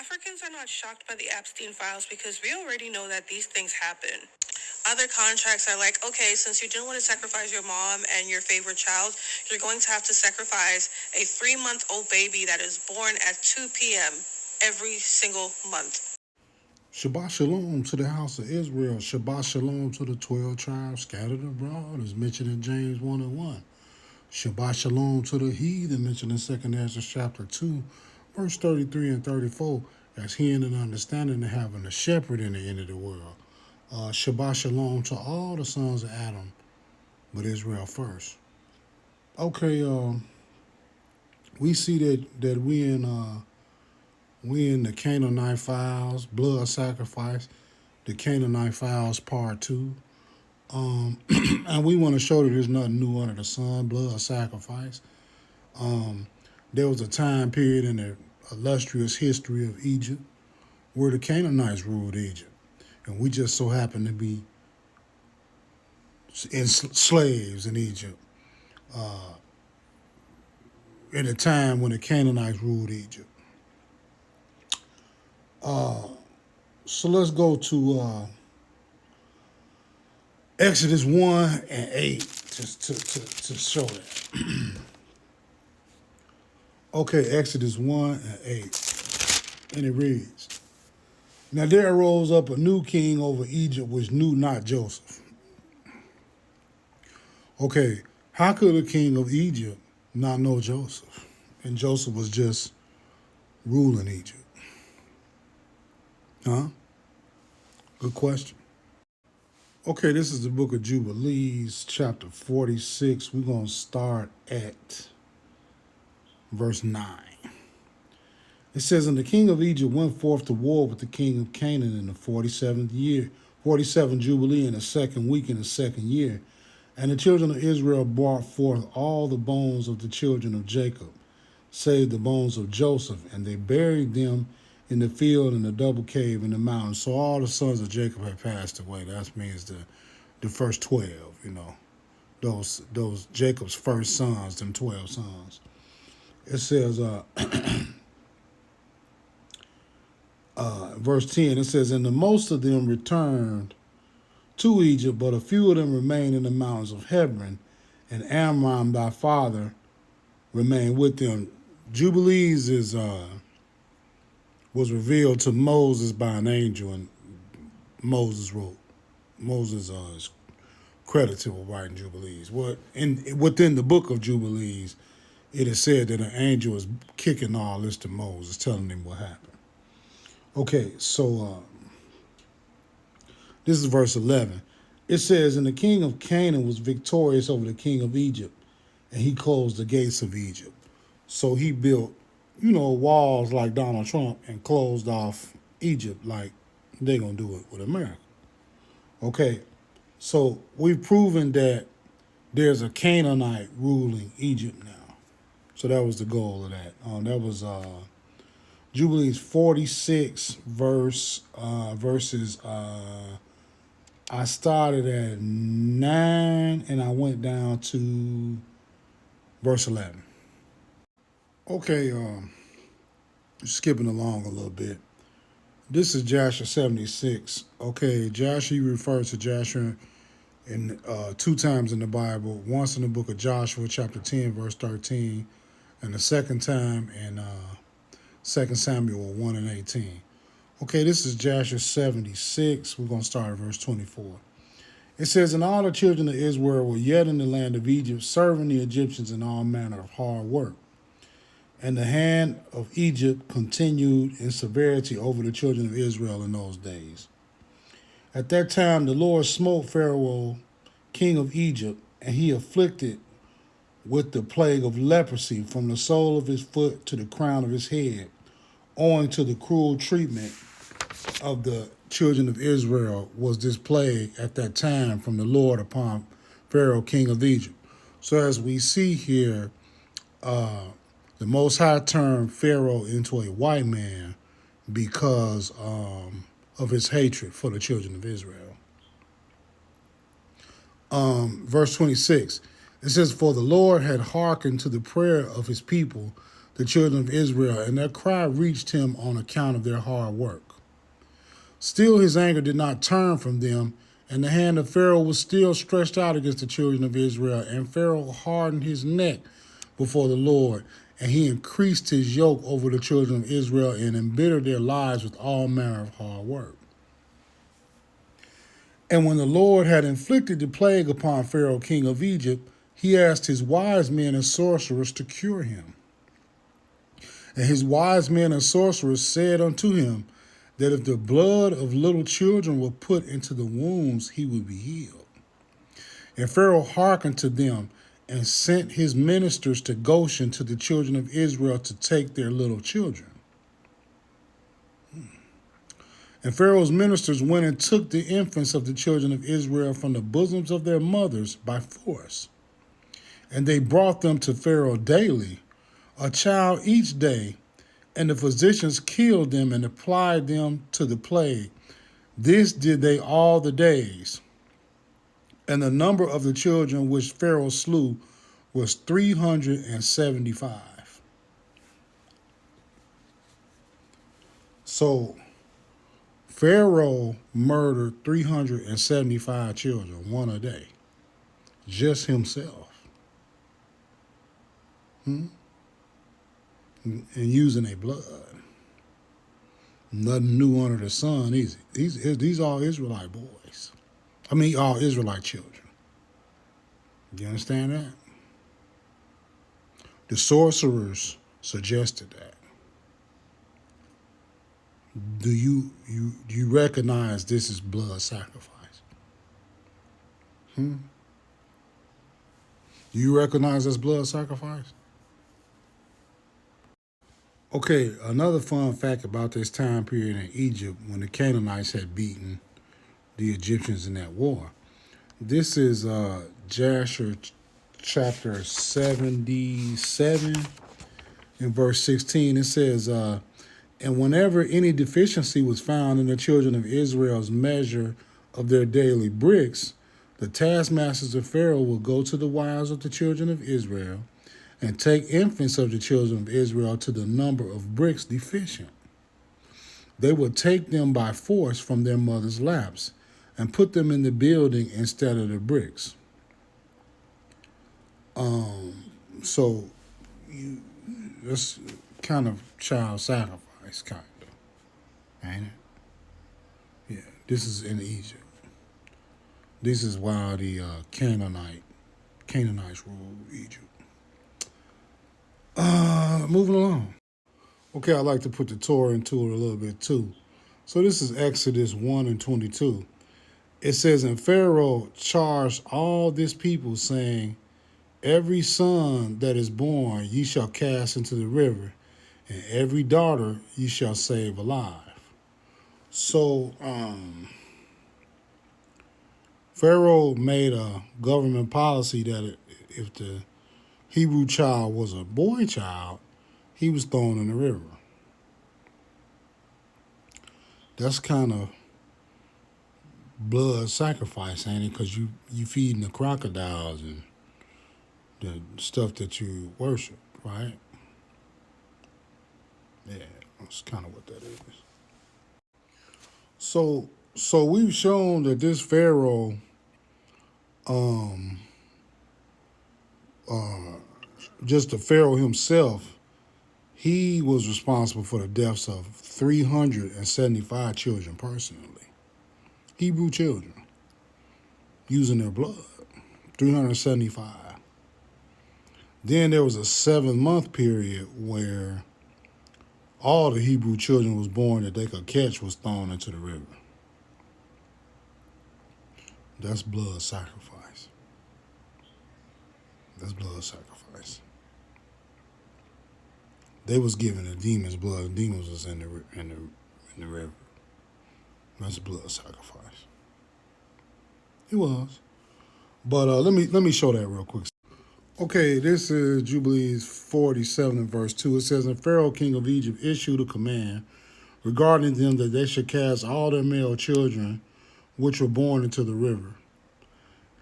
Africans are not shocked by the Epstein files because we already know that these things happen. Other contracts are like, okay, since you didn't want to sacrifice your mom and your favorite child, you're going to have to sacrifice a 3-month-old baby that is born at 2 p.m. every single month. Shabbat Shalom to the house of Israel. Shabbat Shalom to the 12 tribes scattered abroad, as mentioned in James 1 and 1. Shabbat Shalom to the heathen, mentioned in 2nd Ezra chapter 2, verse 33 and 34, as hearing and understanding and having a shepherd in the end of the world. Shabbat Shalom to all the sons of Adam, but Israel first. Okay, we see that we in the Caananite Files, blood sacrifice, the Caananite Files part 2. And we want to show that there's nothing new under the sun, blood sacrifice. There was a time period in the illustrious history of Egypt where the Canaanites ruled Egypt. And we just so happen to be slaves in Egypt at a time when the Canaanites ruled Egypt. So let's go to Exodus 1 and 8 to show that. Okay, Exodus 1 and 8. And it reads, Now there arose up a new king over Egypt which knew not Joseph. Okay, how could a king of Egypt not know Joseph? And Joseph was just ruling Egypt. Huh? Good question. Okay, this is the book of Jubilees, chapter 46. We're going to start at verse 9. It says, And the king of Egypt went forth to war with the king of Canaan in the 47th year, 47th Jubilee in the second week in the second year. And the children of Israel brought forth all the bones of the children of Jacob, save the bones of Joseph, and they buried them in the field in the double cave in the mountain. So all the sons of Jacob had passed away. That means the first 12, those Jacob's first sons, them 12 sons. It says, verse 10, it says, And the most of them returned to Egypt, but a few of them remained in the mountains of Hebron, and Amram, thy father, remained with them. Jubilees was revealed to Moses by an angel, and Moses wrote. Moses is credited with writing Jubilees. Within the book of Jubilees, it is said that an angel is kicking all this to Moses, telling him what happened. Okay, so this is verse 11. It says, And the king of Canaan was victorious over the king of Egypt, and he closed the gates of Egypt. So he built, walls like Donald Trump and closed off Egypt like they're going to do it with America. Okay, so we've proven that there's a Canaanite ruling Egypt now. So that was the goal of that. That was Jubilees 46 verses. I started at 9 and I went down to verse 11. Okay, skipping along a little bit. This is Joshua 76. Okay, Joshua refers to Joshua in 2 times in the Bible. Once in the book of Joshua, chapter 10, verse 13, and the second time in 2 Samuel 1 and 18. Okay, this is Joshua 76. We're going to start at verse 24. It says, And all the children of Israel were yet in the land of Egypt, serving the Egyptians in all manner of hard work. And the hand of Egypt continued in severity over the children of Israel in those days. At that time the Lord smote Pharaoh, king of Egypt, and he afflicted with the plague of leprosy from the sole of his foot to the crown of his head, owing to the cruel treatment of the children of Israel was this plague at that time from the Lord upon Pharaoh, king of Egypt. So as we see here, the Most High turned Pharaoh into a white man because of his hatred for the children of Israel. Verse 26, it says, For the Lord had hearkened to the prayer of his people, the children of Israel, and their cry reached him on account of their hard work. Still his anger did not turn from them, and the hand of Pharaoh was still stretched out against the children of Israel, and Pharaoh hardened his neck before the Lord, and he increased his yoke over the children of Israel and embittered their lives with all manner of hard work. And when the Lord had inflicted the plague upon Pharaoh, king of Egypt, he asked his wise men and sorcerers to cure him. And his wise men and sorcerers said unto him that if the blood of little children were put into the wounds, he would be healed. And Pharaoh hearkened to them and sent his ministers to Goshen to the children of Israel to take their little children. And Pharaoh's ministers went and took the infants of the children of Israel from the bosoms of their mothers by force. And they brought them to Pharaoh daily, a child each day, and the physicians killed them and applied them to the plague. This did they all the days. And the number of the children which Pharaoh slew was 375. So Pharaoh murdered 375 children, one a day, just himself. And using their blood. Nothing new under the sun. These are Israelite boys. All Israelite children. You understand that? The sorcerers suggested that. Do you recognize this is blood sacrifice? Do you recognize this blood sacrifice? Okay, another fun fact about this time period in Egypt when the Canaanites had beaten the Egyptians in that war. This is Jasher chapter 77 in verse 16. It says, and whenever any deficiency was found in the children of Israel's measure of their daily bricks, the taskmasters of Pharaoh would go to the wives of the children of Israel and take infants of the children of Israel to the number of bricks deficient. They would take them by force from their mothers' laps and put them in the building instead of the bricks. That's kind of child sacrifice, kind of, ain't it? Yeah, this is in Egypt. This is while the Canaanites ruled Egypt. Moving along. Okay, I like to put the Torah into it a little bit too. So this is Exodus 1 and 22. It says, and Pharaoh charged all this people, saying, every son that is born ye shall cast into the river, and every daughter ye shall save alive. So Pharaoh made a government policy that if the Hebrew child was a boy child, he was thrown in the river. That's kind of blood sacrifice, ain't it? Because you feeding the crocodiles and the stuff that you worship, right? Yeah, that's kind of what that is. So we've shown that this Pharaoh, just the Pharaoh himself, he was responsible for the deaths of 375 children personally. Hebrew children, using their blood, 375. Then there was a 7-month period where all the Hebrew children was born that they could catch was thrown into the river. That's blood sacrifice. That's blood sacrifice. They was giving the demons blood. The demons was in the river. That's blood sacrifice. It was. But let me show that real quick. Okay, this is Jubilees 47 and verse 2. It says, and Pharaoh, king of Egypt, issued a command regarding them that they should cast all their male children which were born into the river.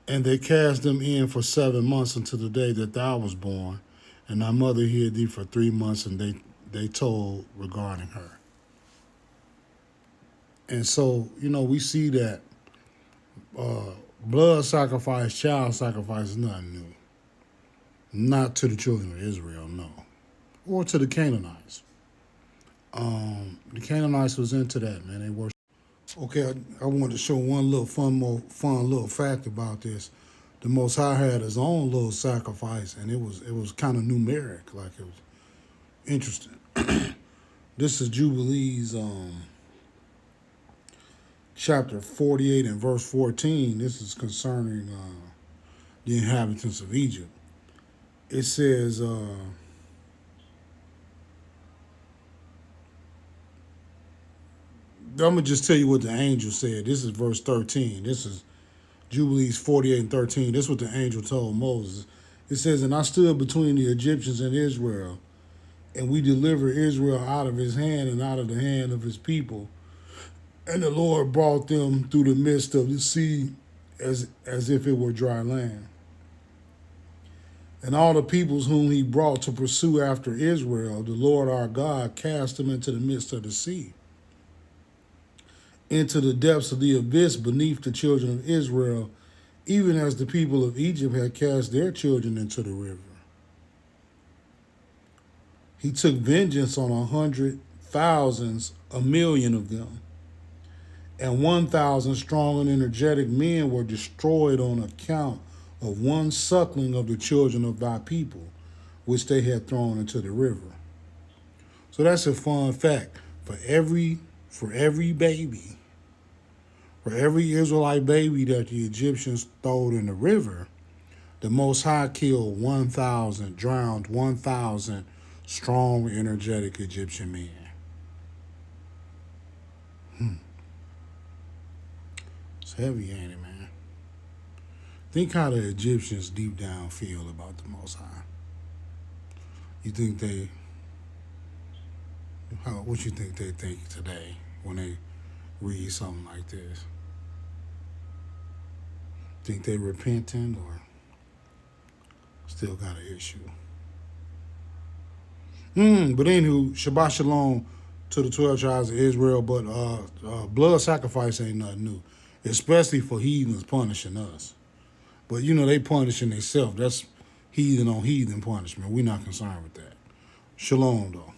And they cast them in for 7 months until the day that thou was born. And thy mother hid thee for 3 months, and they told regarding her. And so, we see that blood sacrifice, child sacrifice is nothing new. Not to the children of Israel, no. Or to the Canaanites. The Canaanites was into that, man. They worshiped. Okay, I wanted to show one little fun little fact about this. The Most High had his own little sacrifice, and it was kind of numeric, like it was interesting. This is Jubilees, chapter 48 and verse 14. This is concerning the inhabitants of Egypt. It says, I'm going to just tell you what the angel said. This is verse 13. This is Jubilees 48 and 13. This is what the angel told Moses. It says, and I stood between the Egyptians and Israel, and we delivered Israel out of his hand and out of the hand of his people. And the Lord brought them through the midst of the sea as if it were dry land. And all the peoples whom he brought to pursue after Israel, the Lord our God cast them into the midst of the sea, into the depths of the abyss beneath the children of Israel, even as the people of Egypt had cast their children into the river. He took vengeance on 100,000s, 1,000,000 of them, and 1,000 strong and energetic men were destroyed on account of one suckling of the children of thy people, which they had thrown into the river. So that's a fun fact. For every baby, for every Israelite baby that the Egyptians threw in the river, the Most High killed 1,000, drowned 1,000 strong, energetic Egyptian men. It's heavy, ain't it, man? Think how the Egyptians deep down feel about the Most High. You think what you think they think today when they read something like this? Think they repentant or still got an issue? But anywho, Shabbat Shalom to the 12 tribes of Israel, but blood sacrifice ain't nothing new, especially for heathens punishing us. But, they punishing themselves. That's heathen on heathen punishment. We're not concerned with that. Shalom, though.